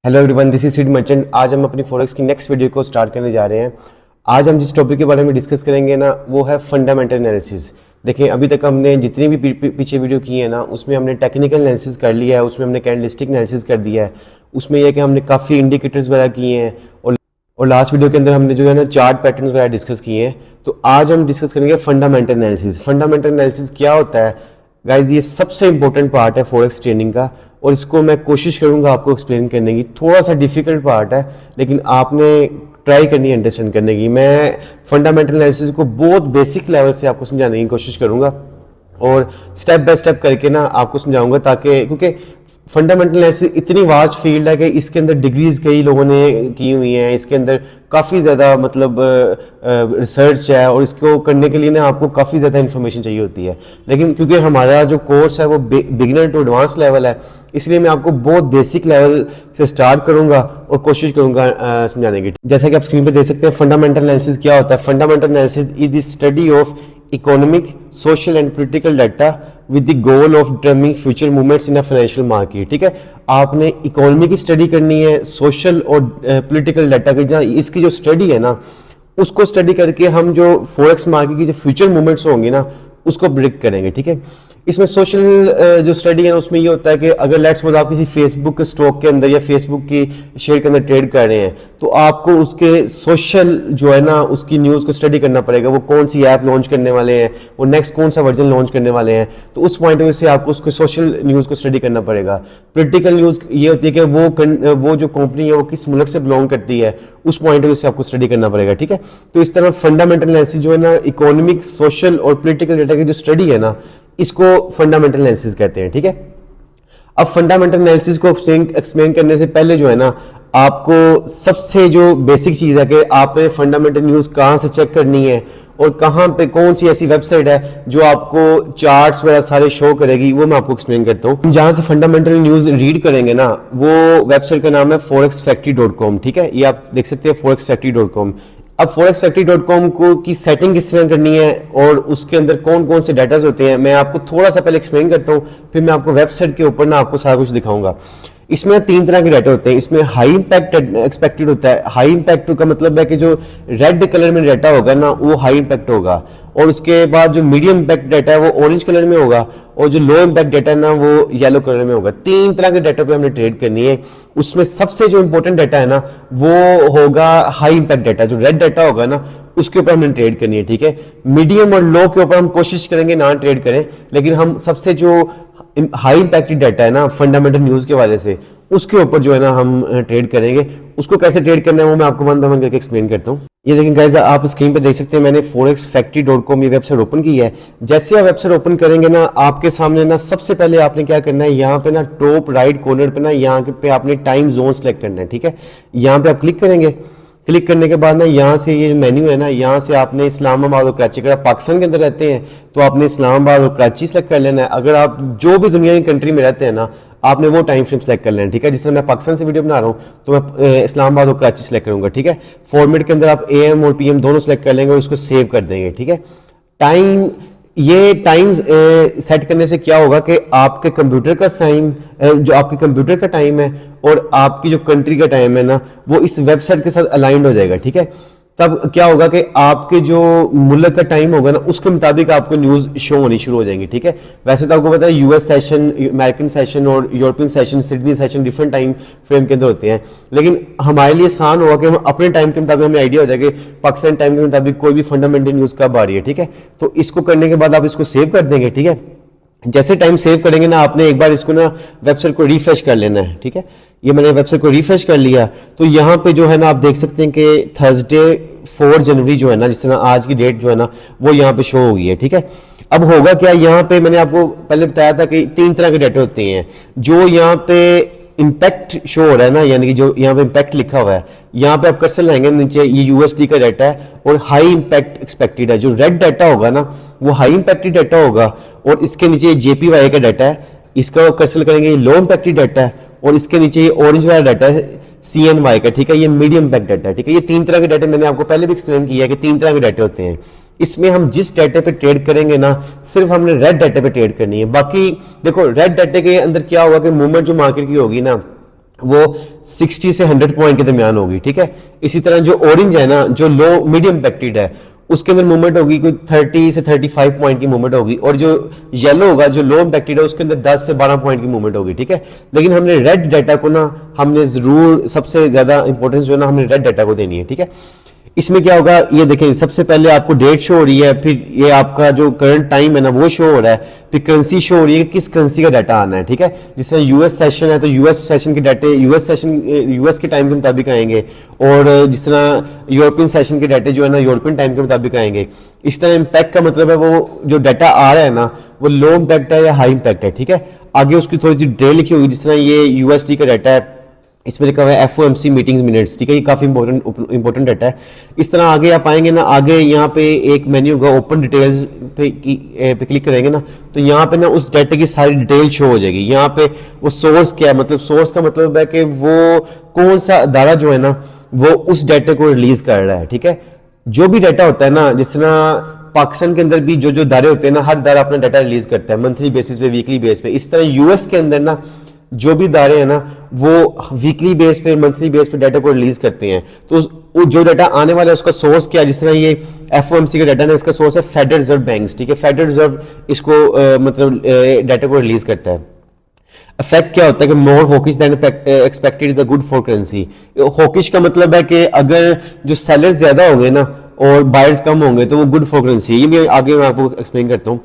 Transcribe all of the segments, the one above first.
Hello everyone, this is seed merchant. आज हम अपनी फॉरेक्स की नेक्स्ट वीडियो को स्टार्ट करने जा रहे हैं। आज हम जिस टॉपिक के बारे में डिस्कस करेंगे ना, वो है फंडामेंटल एनालिसिस। देखिए, अभी तक हमने जितनी भी पीछे वीडियो की है ना, उसमें हमने टेक्निकल एनालिसिस कर लिया है, उसमें हमने कैंडलस्टिक एनालिसिस कर दिया है, उसमें यह है कि हमने काफ़ी इंडिकेटर्स वगैरह किए हैं और लास्ट वीडियो के अंदर हमने जो है ना चार्ट पैटर्न्स वगैरह डिस्कस किए हैं। तो आज हम डिस्कस करेंगे फंडामेंटल एनालिसिस। फंडामेंटल एनालिसिस क्या होता है गाइज? ये सबसे इंपॉर्टेंट पार्ट है फॉरेक्स ट्रेडिंग का और इसको मैं कोशिश करूंगा आपको एक्सप्लेन करने की। थोड़ा सा डिफिकल्ट पार्ट है लेकिन आपने ट्राई करनी है अंडरस्टैंड करने की। मैं फंडामेंटल एनालिसिस को बहुत बेसिक लेवल से आपको समझाने की कोशिश करूंगा और स्टेप बाय स्टेप करके ना आपको समझाऊंगा, ताकि क्योंकि फंडामेंटल एनालिसिस इतनी वास्ट फील्ड है कि इसके अंदर डिग्रीज कई लोगों ने की हुई हैं, इसके अंदर काफ़ी ज़्यादा मतलब रिसर्च है और इसको करने के लिए ना आपको काफ़ी ज़्यादा इन्फॉर्मेशन चाहिए होती है। लेकिन क्योंकि हमारा जो कोर्स है वो बिगिनर टू एडवांस लेवल है, इसलिए मैं आपको बहुत बेसिक लेवल से स्टार्ट करूंगा और कोशिश करूंगा समझाने की। जैसा कि आप स्क्रीन पे देख सकते हैं, फंडामेंटल एनालिसिस क्या होता है। Fundamental analysis is the study of economic, social and political data with the goal of determining future movements in a financial market. ठीक है, आपने इकोनॉमी की स्टडी करनी है, सोशल और पॉलिटिकल डाटा की, इसकी जो स्टडी है ना, उसको स्टडी करके हम जो फॉरेक्स मार्केट की जो फ्यूचर मूवमेंट्स होंगे ना, उसको प्रिडिक्ट करेंगे। ठीक है, इसमें सोशल जो स्टडी है ना, उसमें ये होता है कि अगर लेट्स सपोज आप किसी फेसबुक के स्टॉक के अंदर या फेसबुक की शेयर के अंदर ट्रेड कर रहे हैं, तो आपको उसके सोशल जो है ना उसकी न्यूज़ को स्टडी करना पड़ेगा। वो कौन सी ऐप लॉन्च करने वाले हैं, वो नेक्स्ट कौन सा वर्जन लॉन्च करने वाले हैं, तो उस पॉइंट ऑफ व्यू से आपको उसके सोशल न्यूज़ को स्टडी करना पड़ेगा। पॉलिटिकल न्यूज़ ये होती है कि वो जो कंपनी है वो किस मुल्क से बिलोंग करती है, उस पॉइंट ऑफ व्यू से आपको स्टडी करना पड़ेगा। ठीक है, तो इस तरह फंडामेंटल एनालिसिस जो है ना, इकोनॉमिक, सोशल और पॉलिटिकल डाटा की जो स्टडी है ना, इसको फंडामेंटल एनालिसिस कहते हैं। ठीक है, अब फंडामेंटल एनालिसिस को एक्सप्लेन करने से पहले जो है ना, आपको सबसे जो बेसिक चीज है कि आपने फंडामेंटल न्यूज कहां से चेक करनी है और कहां पे कौन सी ऐसी वेबसाइट है जो आपको चार्ट्स वगैरह सारे शो करेगी, वो मैं आपको एक्सप्लेन करता हूं। जहां से फंडामेंटल न्यूज रीड करेंगे ना, वो वेबसाइट का नाम है forexfactory.com। ठीक है, ये आप देख सकते हैं forexfactory.com। अब forexfactory.com को की सेटिंग किस तरह करनी है और उसके अंदर कौन कौन से डाटाज होते हैं, मैं आपको थोड़ा सा पहले एक्सप्लेन करता हूं, फिर मैं आपको वेबसाइट के ऊपर ना आपको सारा कुछ दिखाऊंगा। इसमें 3 तरह के डाटा होते हैं। इसमें हाई इंपैक्ट एक्सपेक्टेड होता है। हाई इंपैक्ट का मतलब है कि जो रेड कलर में डाटा होगा ना, वो हाई इंपैक्ट होगा, और उसके बाद जो मीडियम इंपैक्ट डाटा है वो ऑरेंज कलर में होगा, और जो लो इंपैक्ट डाटा है ना वो येलो कलर में होगा। 3 तरह के डाटा पे हमने ट्रेड करनी है। उसमें सबसे जो इंपॉर्टेंट डाटा है ना, वो होगा हाई इंपैक्ट डाटा। जो रेड डाटा होगा ना, उसके ऊपर हमने ट्रेड करनी है। ठीक है, मीडियम और लो के ऊपर हम कोशिश करेंगे ना ट्रेड करें, लेकिन हम सबसे जो हाई इंपैक्टेड डाटा है ना फंडामेंटल न्यूज के वाले से, उसके ऊपर जो है ना हम ट्रेड करेंगे। उसको कैसे ट्रेड करना है वो मैं आपको वन बाय वन करके एक्सप्लेन करता हूँ। ये देखें गाइस, आप स्क्रीन पे देख सकते हैं, मैंने forexfactory.com ये वेबसाइट ओपन की है। जैसे आप वेबसाइट ओपन करेंगे ना, आपके सामने ना सबसे पहले आपने क्या करना है, यहाँ पे ना टॉप राइट कॉर्नर पे ना, यहाँ पे आपने टाइम जोन सेलेक्ट करना है। ठीक है, यहाँ पे आप क्लिक करेंगे। क्लिक करने के बाद ना यहाँ से ये मेन्यू है ना, यहाँ से आपने इस्लामाबाद और कराची, अगर आप पाकिस्तान के अंदर रहते हैं तो आपने इस्लामाबाद और कराची सेलेक्ट कर लेना है। अगर आप जो भी दुनिया की कंट्री में रहते हैं ना, आपने वो टाइम फ्रेम सेलेक्ट कर लेना है। ठीक है, जिस तरह मैं पाकिस्तान से वीडियो बना रहा हूँ तो मैं इस्लामाबाद और कराची सेलेक्ट करूंगा। ठीक है, फॉर्मेट के अंदर आप AM और PM दोनों सेलेक्ट कर लेंगे और उसको सेव कर देंगे। ठीक है, टाइम ये टाइम सेट करने से क्या होगा कि आपके कंप्यूटर का टाइम, जो आपके कंप्यूटर का टाइम है और आपकी जो कंट्री का टाइम है ना, वो इस वेबसाइट के साथ अलाइंड हो जाएगा। ठीक है, तब क्या होगा कि आपके जो मुल्क का टाइम होगा ना, उसके मुताबिक आपको न्यूज शो होनी शुरू हो जाएंगी। ठीक है, वैसे तो आपको पता है US सेशन, अमेरिकन सेशन और European session, Sydney session different time frame के अंदर होते हैं, लेकिन हमारे लिए आसान होगा कि हम अपने टाइम के मुताबिक हमें आइडिया हो जाएगा पाकिस्तान टाइम के मुताबिक कोई भी फंडामेंटल न्यूज कब आ रही है। ठीक है, तो इसको करने के बाद आप इसको सेव कर देंगे। ठीक है, जैसे टाइम सेव करेंगे ना, आपने एक बार इसको ना वेबसाइट को रिफ्रेश कर लेना है। ठीक है, ये मैंने वेबसाइट को रिफ्रेश कर लिया, तो यहाँ पे जो है ना आप देख सकते हैं कि थर्सडे 4 जनवरी जो है ना, जिस तरह आज की डेट जो है ना, वो यहाँ पे शो हो गई है। ठीक है, अब होगा क्या, यहाँ पे मैंने आपको पहले बताया था कि 3 तरह के डाटा होते हैं। जो यहाँ पे इंपैक्ट शो हो रहा है ना, यानी कि जो यहाँ पे इंपैक्ट लिखा हुआ है, यहाँ पे आप कर्सर लाएंगे नीचे, ये USD का डाटा है और हाई इंपैक्ट एक्सपेक्टेड है। जो रेड डाटा होगा ना, वो हाई इंपैक्टेड डाटा होगा, और इसके नीचे JPY का डाटा है, इसका कर्सर करेंगे, ये लो इंपैक्टेड डाटा है, और इसके नीचे ये ऑरेंज वाला डाटा है CNY का। ठीक है, ये मीडियम इंपैक्ट डाटा है। ठीक है, ये 3 तरह के डाटा मैंने आपको पहले भी एक्सप्लेन किया है कि 3 तरह के डाटे होते हैं। इसमें हम जिस डाटे पे ट्रेड करेंगे ना, सिर्फ हमने रेड डाटे पे ट्रेड करनी है। बाकी देखो, रेड डाटे के अंदर क्या होगा कि मूवमेंट जो मार्केट की होगी ना, वो 60 से 100 पॉइंट के दरमियान होगी, ठीक है। इसी तरह जो ऑरेंज है ना, जो लो मीडियम इम्पैक्टेड है, उसके अंदर मूवमेंट होगी कोई 30 से 35 पॉइंट की मूवमेंट होगी, और जो येलो होगा जो लो इम्पैक्टेड है उसके अंदर 10 से 12 पॉइंट की मूवमेंट होगी, ठीक है। लेकिन हमने रेड डाटा को ना, हमने जरूर सबसे ज्यादा इंपॉर्टेंस जो है ना हमने रेड डाटा को देनी है, ठीक है। इसमें क्या होगा, ये देखें, सबसे पहले आपको डेट शो हो रही है, फिर ये आपका जो करंट टाइम है ना वो शो हो रहा है, फिर करेंसी शो हो रही है कि किस करेंसी का डाटा आना है, ठीक है। जिस तरह यूएस सेशन है तो यूएस सेशन के डाटे यूएस के टाइम के मुताबिक आएंगे, और जिस तरह यूरोपियन सेशन के डाटे जो है ना यूरोपियन टाइम के मुताबिक आएंगे। इस तरह इम्पैक्ट का मतलब है वो जो डाटा आ रहा है ना वो लो इम्पैक्ट है या हाई इम्पैक्ट है, ठीक है। आगे उसकी थोड़ी सी डिटेल लिखी होगी, जिस तरह ये यूएसडी का डाटा है, इसमें लिखा हुआ है FOMC मीटिंग्स मिनट्स, ठीक है। ये काफी इंपॉर्टेंट डाटा है। इस तरह आगे आप आएंगे ना, आगे यहाँ पे एक मेन्यू होगा, ओपन डिटेल्स पे क्लिक करेंगे ना, तो यहाँ पे ना उस डाटा की सारी डिटेल शो हो जाएगी। यहाँ पे वो सोर्स क्या है, मतलब सोर्स का मतलब है कि वो कौन सा अदारा जो है ना वो उस डाटा को रिलीज कर रहा है, ठीक है। जो भी डाटा होता है ना, जिस तरह पाकिस्तान के अंदर भी जो जो दायरे होते हैं ना, हर दायरा अपना डाटा रिलीज करता है मंथली बेसिस पे, वीकली बेस पे। इस तरह यूएस के अंदर ना जो भी दायरे हैं ना वो वीकली बेस पे, मंथली बेस पे डाटा को रिलीज करते हैं। तो वो जो डाटा आने वाला है उसका सोर्स क्या है, जिस तरह ये FOMC का डाटा ना, इसका सोर्स है फेडरल रिजर्व बैंक्स, ठीक है। फेडरल रिजर्व इसको मतलब डाटा को रिलीज करता है। इफेक्ट क्या होता है कि more hawkish than expected is a good for currency. Hawkish का मतलब है कि अगर जो सेलर्स ज्यादा होंगे ना और बायर्स कम होंगे तो वो गुड फॉर करेंसी। ये भी आगे मैं आपको एक्सप्लेन करता हूँ।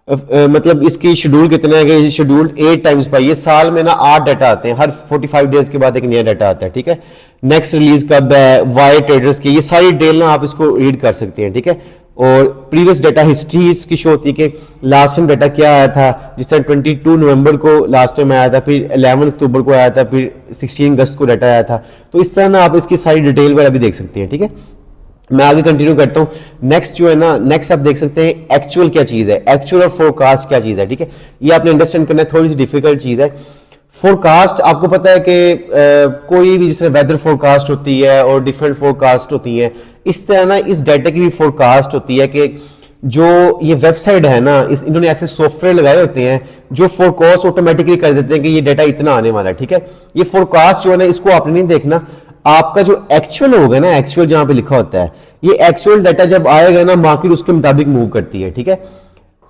मतलब इसकी शेड्यूल कितना है कि शेड्यूल 8 टाइम्स पाई, ये साल में ना 8 डाटा आते हैं, हर 45 डेज के बाद एक नया डाटा आता है, ठीक है। नेक्स्ट रिलीज कब है, वाई ट्रेडर्स की, ये सारी डिटेल ना आप इसको रीड कर सकते हैं, ठीक है। और प्रीवियस डाटा हिस्ट्री इसकी शो होती है कि लास्ट टाइम डाटा क्या आया था, जिस तरह 22 नवंबर को लास्ट टाइम आया था, फिर 11 अक्टूबर को आया था, फिर 16 अगस्त को डाटा आया था। तो इस तरह ना आप इसकी सारी डिटेल वगैरह भी देख सकते हैं, ठीक है। मैं आगे कंटिन्यू करता हूं। नेक्स्ट जो है ना, नेक्स्ट आप देख सकते हैं एक्चुअल क्या चीज है, एक्चुअल और फोरकास्ट क्या चीज है, ठीक है। ये आपने अंडरस्टैंड करना है, थोड़ी सी डिफिकल्ट चीज है। फोरकास्ट आपको पता है कि कोई भी, जिसमें वेदर फोरकास्ट होती है और डिफरेंट फोरकास्ट होती है, इस तरह ना इस डाटा की भी फोरकास्ट होती है कि जो ये वेबसाइट है ना, इन्होंने ऐसे सॉफ्टवेयर लगाए होते हैं जो फोरकास्ट ऑटोमेटिकली कर देते हैं कि ये डाटा इतना आने वाला है, ठीक है। ये फोरकास्ट जो है ना इसको आपने नहीं देखना, आपका जो एक्चुअल होगा ना, एक्चुअल जहां पे लिखा होता है, ये एक्चुअल डाटा जब आएगा ना मार्केट उसके मुताबिक मूव करती है, ठीक है।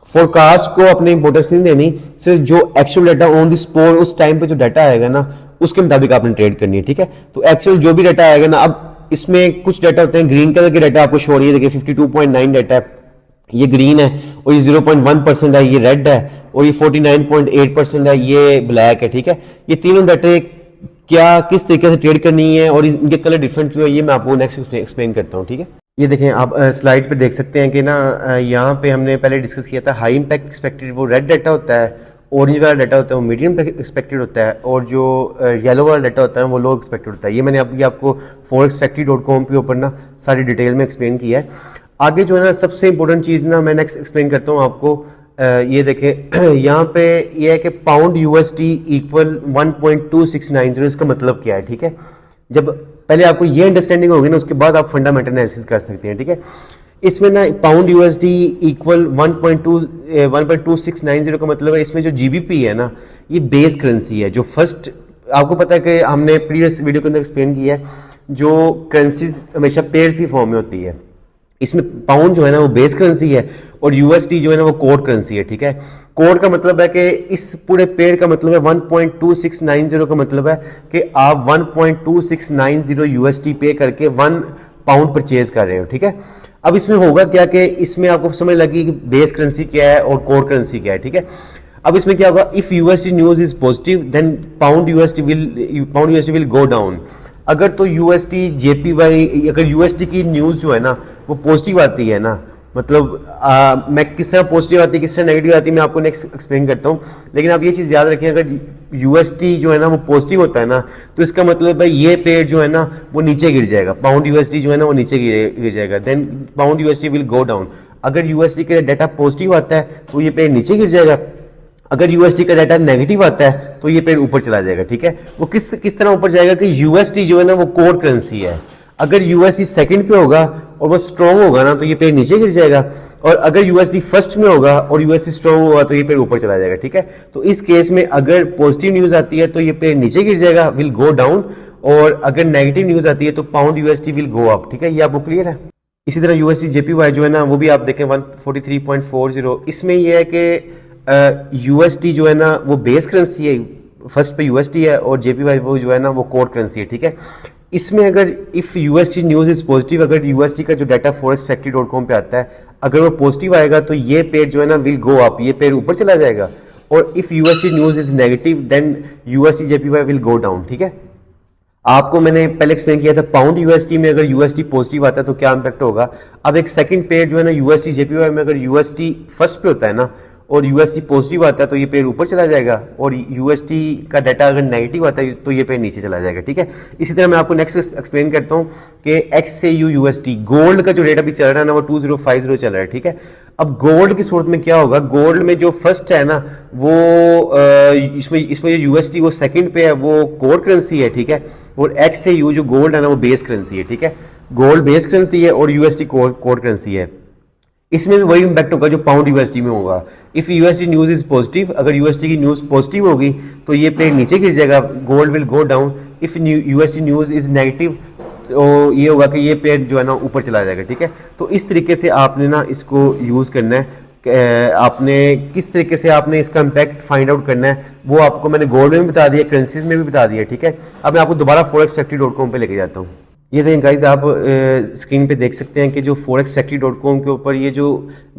फोरकास्ट को अपने इंपोर्टेंस नहीं देनी, सिर्फ जो actual data on the spot उस टाइम पे जो डाटा आएगा ना उसके मुताबिक आपने ट्रेड करनी है, ठीक है। तो एक्चुअल जो भी डाटा आएगा ना, अब इसमें कुछ डाटा होते हैं ग्रीन कलर के डाटा आपको शो हो रही है, देखिए 52.9 डाटा है, ये ग्रीन है, और ये 0.1% है, ये रेड है, और ये 49.8% है, ये ब्लैक है, ठीक है। ये तीनों डाटे क्या किस तरीके से ट्रेड करनी है और इनके कलर डिफरेंट क्यों है, ये मैं आपको नेक्स्ट एक्सप्लेन करता हूँ, ठीक है। ये देखें आप स्लाइड पे देख सकते हैं कि ना यहाँ पे हमने पहले डिस्कस किया था हाई इम्पैक्ट एक्सपेक्टेड वो रेड डाटा होता है, ऑरेंज वाला डाटा होता है वो मीडियम एक्सपेक्टेड होता है, और जो येलो वाला डाटा होता है वो लो एक्सपेक्टेड होता है। ये मैंने अभी आपको forexfactory.com के ऊपर ना सारी डिटेल में एक्सप्लेन किया है। आगे जो है ना सबसे इंपॉर्टेंट चीज़ ना मैं नेक्स्ट एक्सप्लेन करता हूँ आपको। ये देखें यहाँ पे ये है कि पाउंड USD इक्वल 1.2690, इसका मतलब क्या है, ठीक है। जब पहले आपको ये अंडरस्टैंडिंग होगी ना उसके बाद आप फंडामेंटल एनालिसिस कर सकते हैं, ठीक है। इसमें ना पाउंड USD इक्वल 1.2690 का मतलब है, इसमें जो GBP है ना ये बेस करेंसी है। जो फर्स्ट आपको पता है कि हमने प्रीवियस वीडियो के अंदर एक्सप्लेन किया है, जो करेंसीज हमेशा पेयर्स की फॉर्म में होती है, इसमें पाउंड जो है ना वो बेस करेंसी है और USD जो है ना वो कोड करेंसी है, ठीक है। कोड का मतलब है कि इस पूरे पेड़ का मतलब है 1.2690 का मतलब है कि आप 1.2690 USD पे करके 1 पाउंड परचेज कर रहे हो, ठीक है। अब इसमें होगा क्या कि इसमें आपको समझ लगी कि बेस करेंसी क्या है और कोड करेंसी क्या है, ठीक है। अब इसमें क्या होगा, if USD news is positive then pound USD will go down. अगर तो USD JPY, अगर USD की न्यूज जो है ना वो पॉजिटिव आती है ना, मतलब मैं किस तरह पॉजिटिव आती है किस तरह नेगेटिव आती है मैं आपको नेक्स्ट एक्सप्लेन करता हूँ। लेकिन आप ये चीज़ याद रखें, अगर USD जो है ना वो पॉजिटिव होता है ना तो इसका मतलब है ये पेड़ जो है ना वो नीचे गिर जाएगा, पाउंड USD जो है ना वो नीचे गिर जाएगा, then pound USD will go down. अगर USD का डाटा पॉजिटिव आता है तो ये पेड़ नीचे गिर जाएगा, अगर USD का डाटा नेगेटिव आता है तो ये पेड़ ऊपर चला जाएगा, ठीक है। वो किस तरह ऊपर जाएगा कि USD जो है ना वो कोर करेंसी है, अगर USD सेकंड पे होगा और वो स्ट्रॉन्ग होगा ना तो ये पेड़ नीचे गिर जाएगा, और अगर यूएसडी फर्स्ट में होगा और यूएसडी स्ट्रॉन्ग होगा तो ये पेयर ऊपर चला जाएगा, ठीक है। तो इस केस में अगर पॉजिटिव न्यूज आती है तो ये पेयर नीचे गिर जाएगा, विल गो डाउन, और अगर नेगेटिव न्यूज आती है तो pound USD will go up, ठीक है। ये आपको क्लियर है। इसी तरह यूएसडी जेपीवाई जो है ना वो भी आप देखें 143.40, इसमें यह है कि यूएसडी जो है ना वो बेस करेंसी है, फर्स्ट पे यूएसडी है, और जेपीवाई वो जो है ना वो कोड करेंसी है, ठीक है। इसमें अगर if USD news is positive, अगर यूएसडी का जो डाटा forexfactory.com पे आता है अगर वो पॉजिटिव आएगा तो ये पेयर जो है ना विल गो अप, ये पेयर ऊपर चला जाएगा, और if USD news is negative then USD JPY will go down, ठीक है। आपको मैंने पहले एक्सप्लेन किया था पाउंड यूएसडी में अगर यूएसडी पॉजिटिव आता है तो क्या इंपैक्ट होगा। अब एक सेकंड पेयर जो है ना यूएसडी जेपीवाई में अगर यूएसडी फर्स्ट पे होता है ना और यूएसडी पॉजिटिव आता है तो ये पेयर ऊपर चला जाएगा, और यूएसडी का डाटा अगर नेगेटिव आता है तो ये पेयर नीचे चला जाएगा, ठीक है। इसी तरह मैं आपको नेक्स्ट एक्सप्लेन करता हूँ कि XAU USD गोल्ड का जो रेट अभी चल रहा है ना वो 2050 चल रहा है, ठीक है। अब गोल्ड की सूरत में क्या होगा, गोल्ड में जो फर्स्ट है ना वो इसमें जो यूएसडी वो सेकंड पे है वो कोर करेंसी है, ठीक है, और XAU जो गोल्ड है ना वो बेस करेंसी है, ठीक है। गोल्ड बेस करेंसी है और यूएसडी कोर करेंसी है। इसमें भी वही इंपैक्ट होगा जो पाउंड यूएसडी में होगा। If USD news is positive, अगर यूएसडी की न्यूज पॉजिटिव होगी तो ये पेयर नीचे गिर जाएगा, gold will go down. If USD news is negative तो ये होगा कि ये पेयर जो है ना ऊपर चला जाएगा, ठीक है। तो इस तरीके से आपने ना इसको यूज करना है, आपने किस तरीके से आपने इसका इम्पैक्ट फाइंड आउट करना है वो आपको मैंने गोल्ड में भी बता दिया, करेंसीज में भी बता दिया, ठीक है। अब मैं आपको दोबारा forexfactory.com पे लेके जाता हूँ। ये देखें गाइस, आप स्क्रीन पे देख सकते हैं कि जो forexfactory.com के ऊपर ये जो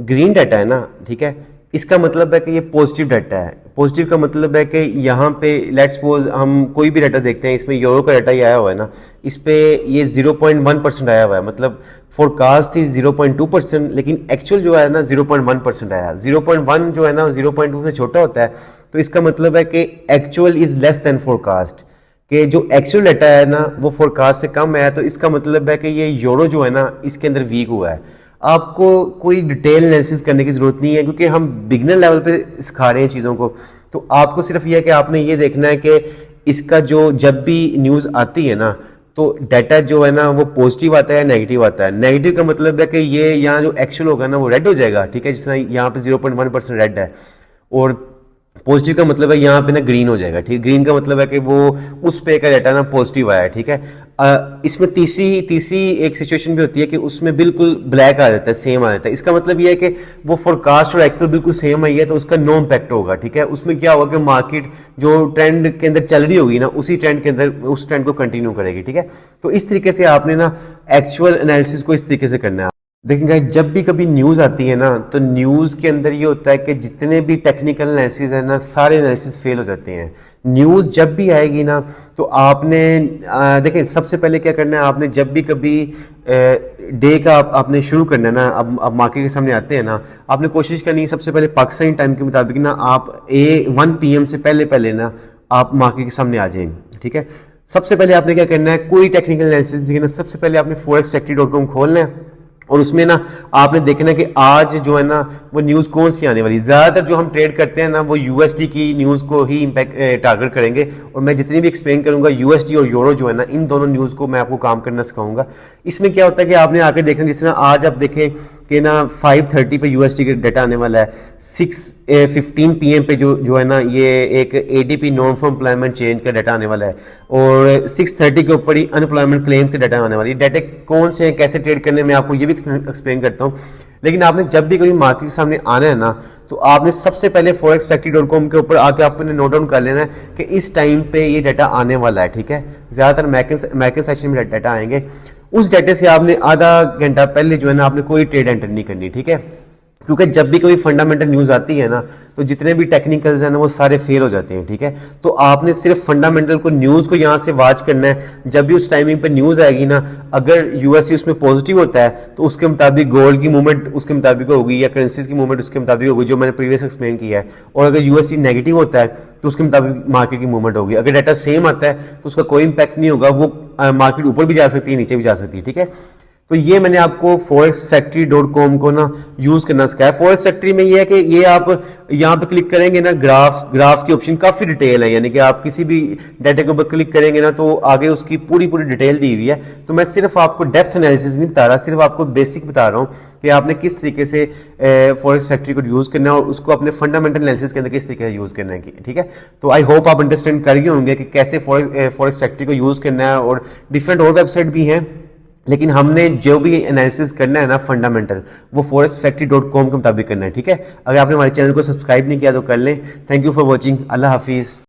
ग्रीन डाटा है ना, ठीक है, इसका मतलब है कि ये पॉजिटिव डाटा है। पॉजिटिव का मतलब है कि यहाँ पे लेट्स सपोज हम कोई भी डाटा देखते हैं, इसमें यूरो का डाटा ही आया हुआ है ना, इस पे ये 0.1% आया हुआ है, मतलब फोरकास्ट थी 0.2%, लेकिन एक्चुअल जो है ना 0.1% आया। 0.1 जो है ना 0.2 से छोटा होता है, तो इसका मतलब है कि actual is less than forecast, कि जो एक्चुअल डाटा है ना वो फोरकास्ट से कम है, तो इसका मतलब है कि ये यूरो जो है ना इसके अंदर वीक हुआ है। आपको कोई डिटेल एनालिसिस करने की जरूरत नहीं है क्योंकि हम बिगनर लेवल पे सिखा रहे हैं चीज़ों को। तो आपको सिर्फ ये है कि आपने ये देखना है कि इसका जो जब भी न्यूज़ आती है ना तो डाटा जो है ना वो पॉजिटिव आता है या नेगेटिव आता है। नेगेटिव का मतलब है कि ये यहाँ जो एक्चुअल होगा ना वो रेड हो जाएगा, ठीक है, जिस तरह यहाँ पे 0.1% रेड है, और पॉजिटिव का मतलब है यहाँ पे ना ग्रीन हो जाएगा, ठीक है। ग्रीन का मतलब है कि वो उस पे का डाटा ना पॉजिटिव आया, ठीक है। इसमें तीसरी एक सिचुएशन भी होती है कि उसमें बिल्कुल ब्लैक आ जाता है, सेम आ जाता है। इसका मतलब ये है कि वो फोरकास्ट और एक्चुअल बिल्कुल सेम आई है तो उसका नो इम्पैक्ट होगा, ठीक है। उसमें क्या होगा कि मार्केट जो ट्रेंड के अंदर चल रही होगी ना उसी ट्रेंड के अंदर उस ट्रेंड को कंटिन्यू करेगी, ठीक है। तो इस तरीके से आपने ना एक्चुअल एनालिसिस को इस तरीके से करना है। देखिए जब भी कभी न्यूज़ आती है ना तो न्यूज़ के अंदर ये होता है कि जितने भी टेक्निकल एनालिसिस है ना सारे एनालिसिस फेल हो जाते हैं। न्यूज़ जब भी आएगी ना तो आपने देखें सबसे पहले क्या करना है, आपने जब भी कभी डे का आपने शुरू करना है ना, अब मार्केट के सामने आते हैं ना, आपने कोशिश करनी है सबसे पहले पाकिस्तानी टाइम के मुताबिक ना आप 1 PM से पहले ना आप मार्केट के सामने आ जाएंगे, ठीक है। सबसे पहले आपने क्या करना है, कोई टेक्निकल एनालिसिस देखना, सबसे पहले आपने forexfactory.com खोलना है और उसमें ना आपने देखना है कि आज जो है ना वो न्यूज़ कौन सी आने वाली। ज़्यादातर जो हम ट्रेड करते हैं ना वो यूएसडी की न्यूज़ को ही इम्पैक्ट टारगेट करेंगे, और मैं जितनी भी एक्सप्लेन करूंगा यूएसडी और यूरो जो है ना इन दोनों न्यूज़ को मैं आपको काम करना सिखाऊंगा। इसमें क्या होता है कि आपने आके देखना, जिस तरह आज आप देखें कि ना 5:30 पे यूएसडी का डाटा आने वाला है, 6:15 PM पे जो है ना ये एक ADP non farm employment change का डाटा आने वाला है, और 6:30 के ऊपर ही अनएम्प्लॉयमेंट क्लेम्स के डाटा आने वाली है। डाटा कौन से हैं, कैसे ट्रेड करने में आपको ये भी एक्सप्लेन करता हूँ। लेकिन आपने जब भी कभी मार्केट के सामने आना है ना तो आपने सबसे पहले forexfactory.com के ऊपर आके आपने नोट डाउन कर लेना है कि इस टाइम पे ये डाटा आने वाला है, ठीक है। ज़्यादातर अमेरिकन सेशन में डाटा आएंगे, उस डाटे से आपने आधा घंटा पहले जो है ना आपने कोई ट्रेड एंटर नहीं करनी, ठीक है। क्योंकि जब भी कोई फंडामेंटल न्यूज़ आती है ना तो जितने भी टेक्निकल्स हैं ना वो सारे फेल हो जाते हैं, ठीक है। तो आपने सिर्फ फंडामेंटल को न्यूज़ को यहाँ से वॉच करना है। जब भी उस टाइमिंग पे न्यूज़ आएगी ना, अगर यूएसडी उसमें पॉजिटिव होता है तो उसके मुताबिक गोल्ड की मूवमेंट उसके मुताबिक होगी या करेंसीज की मूवमेंट उसके मुताबिक होगी, जो मैंने प्रीवियस एक्सप्लेन किया है। और अगर यूएसडी नेगेटिव होता है तो उसके मुताबिक मार्केट की मूवमेंट होगी। अगर डाटा सेम आता है तो उसका कोई इंपैक्ट नहीं होगा, वो मार्केट ऊपर भी जा सकती है नीचे भी जा सकती है, ठीक है। तो ये मैंने आपको forexfactory.com को ना यूज करना सिखाया। फॉरेक्स फैक्ट्री में ये है कि ये आप यहाँ पे क्लिक करेंगे ना, ग्राफ की ऑप्शन काफी डिटेल है, यानी कि आप किसी भी डाटा के ऊपर क्लिक करेंगे ना तो आगे उसकी पूरी पूरी डिटेल दी हुई है। तो मैं सिर्फ आपको डेप्थ एनालिसिस नहीं बता रहा, सिर्फ आपको बेसिक बता रहा हूँ कि आपने किस तरीके से फॉरेक्स फैक्ट्री को यूज करना है और उसको अपने फंडामेंटल एनालिसिस के अंदर किस तरीके से यूज करना है, ठीक है। तो आई होप आप अंडरस्टैंड कर गए होंगे कि कैसे फॉरेक्स फैक्ट्री को यूज करना है। और डिफरेंट और वेबसाइट भी हैं, लेकिन हमने जो भी एनालिसिस करना है ना फंडामेंटल, वो forexfactory.com के मुताबिक करना है, ठीक है। अगर आपने हमारे चैनल को सब्सक्राइब नहीं किया तो कर लें। Thank you for watching. अल्लाह हाफिज़।